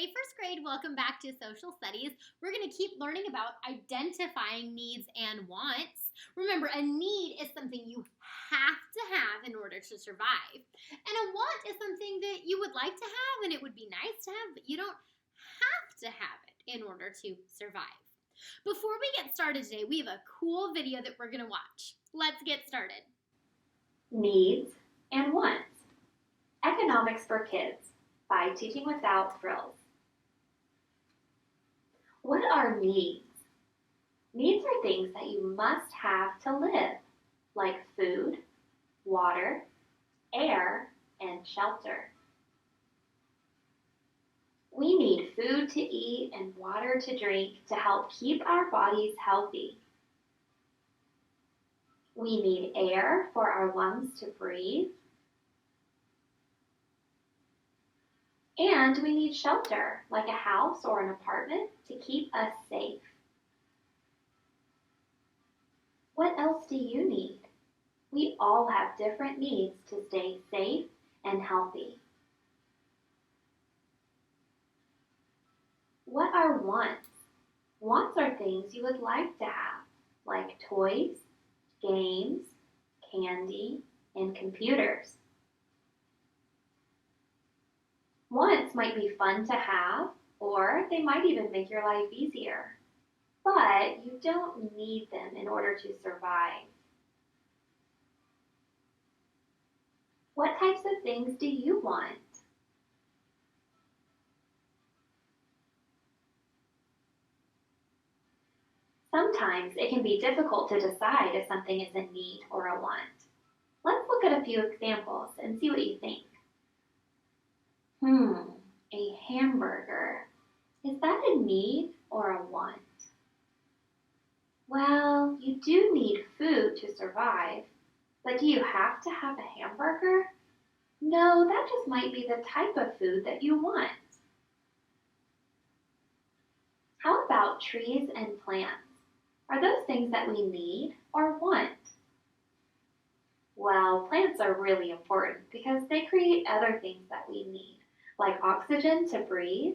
Hey, first grade, welcome back to Social Studies. We're going to keep learning about identifying needs and wants. Remember, a need is something you have to have in order to survive. And a want is something that you would like to have and it would be nice to have, but you don't have to have it in order to survive. Before we get started today, we have a cool video that we're going to watch. Let's get started. Needs and Wants. Economics for Kids by Teaching Without Frills. What are needs? Needs are things that you must have to live, like food, water, air, and shelter. We need food to eat and water to drink to help keep our bodies healthy. We need air for our lungs to breathe. And we need shelter, like a house or an apartment, to keep us safe. What else do you need? We all have different needs to stay safe and healthy. What are wants? Wants are things you would like to have, like toys, games, candy, and computers. Wants might be fun to have, or they might even make your life easier. But you don't need them in order to survive. What types of things do you want? Sometimes it can be difficult to decide if something is a need or a want. Let's look at a few examples and see what you think. A hamburger. Is that a need or a want? Well, you do need food to survive, but do you have to have a hamburger? No, that just might be the type of food that you want. How about trees and plants? Are those things that we need or want? Well, plants are really important because they create other things that we need, like oxygen to breathe,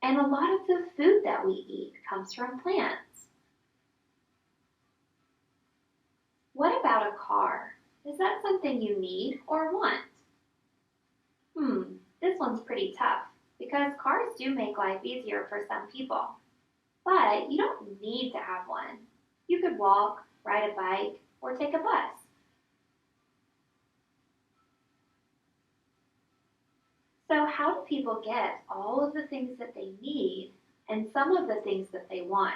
and a lot of the food that we eat comes from plants. What about a car? Is that something you need or want? This one's pretty tough because cars do make life easier for some people. But you don't need to have one. You could walk, ride a bike, or take a bus. So how do people get all of the things that they need and some of the things that they want?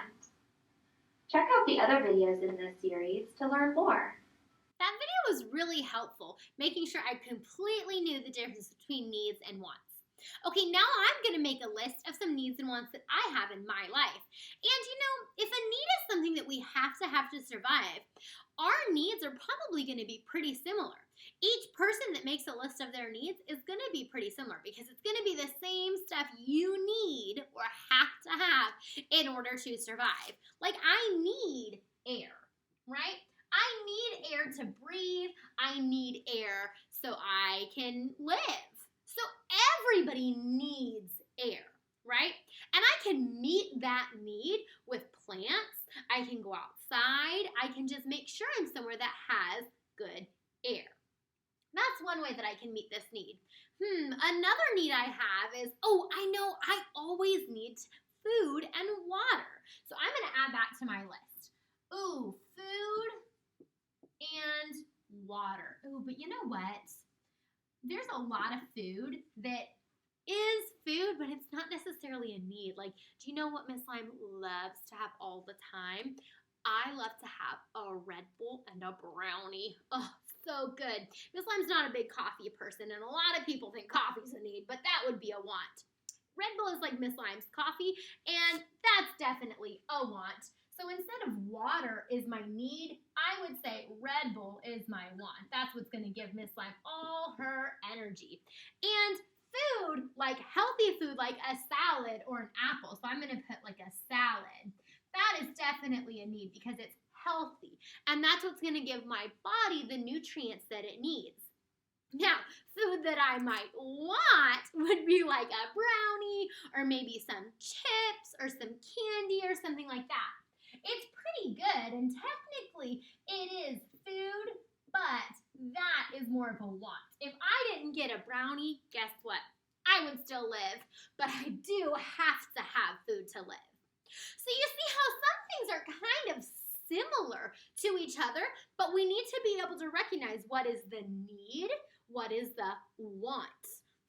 Check out the other videos in this series to learn more. That video was really helpful, making sure I completely knew the difference between needs and wants. Okay, now I'm going to make a list of some needs and wants that I have in my life. And if a need is something that we have to survive, our needs are probably going to be pretty similar. Each person that makes a list of their needs is going to be pretty similar because it's going to be the same stuff you need or have to have in order to survive. Like I need air, right? I need air to breathe. I need air so I can live. So everybody needs air, right? And I can meet that need with plants. I can go outside. I can just make sure I'm somewhere that has good air. That's one way that I can meet this need. Another need I have is, I know I always need food and water. So I'm going to add that to my list. Food and water. But you know what? There's a lot of food that is food, but it's not necessarily a need. Like, do you know what Miss Lime loves to have all the time? I love to have a Red Bull and a brownie. Oh, so good. Miss Lime's not a big coffee person, and a lot of people think coffee's a need, but that would be a want. Red Bull is like Miss Lime's coffee, and that's definitely a want. So instead of water is my need, I would say Red Bull is my want. That's what's going to give Miss Lime all her energy. And food, like healthy food, like a salad or an apple. So I'm going to put like a salad. That is definitely a need because it's healthy. And that's what's going to give my body the nutrients that it needs. Now, food that I might want would be like a brownie or maybe some chips or some candy or something like that. It's pretty good, and technically it is food, but that is more of a want. If I didn't get a brownie, guess what? I would still live, but I do have to have food to live. So you see how some things are kind of similar to each other, but we need to be able to recognize what is the need, what is the want.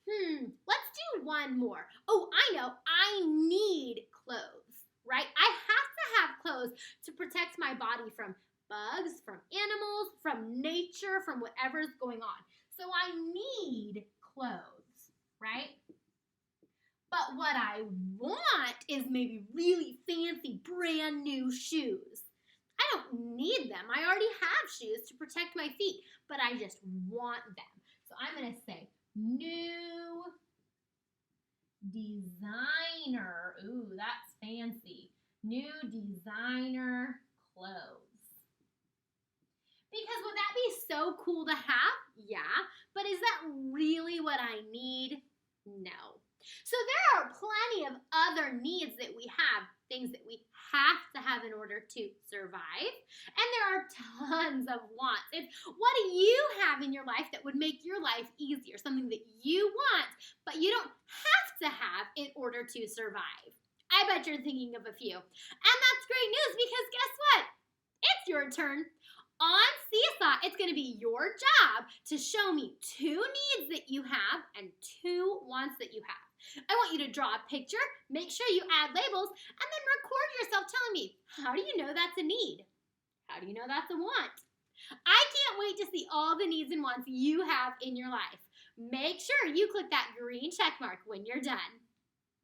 Let's do one more. Oh, I know. I need clothes, right? I have to have clothes to protect my body from bugs, from animals, from nature, from whatever's going on. So I need clothes, right? But what I want is maybe really fancy brand new shoes. I don't need them. I already have shoes to protect my feet, but I just want them. So I'm going to say new designer. Ooh, that's fancy. New designer clothes. Because would that be so cool to have? Yeah. But is that really what I need? No. So there are plenty of other needs that we have, things that we have to have in order to survive. And there are tons of wants. It's what do you have in your life that would make your life easier? Something that you want, but you don't have to have in order to survive. I bet you're thinking of a few. And that's great news because guess what? It's your turn. On Seesaw, it's going to be your job to show me 2 needs that you have and 2 wants that you have. I want you to draw a picture, make sure you add labels, and then record yourself telling me, how do you know that's a need? How do you know that's a want? I can't wait to see all the needs and wants you have in your life. Make sure you click that green check mark when you're done.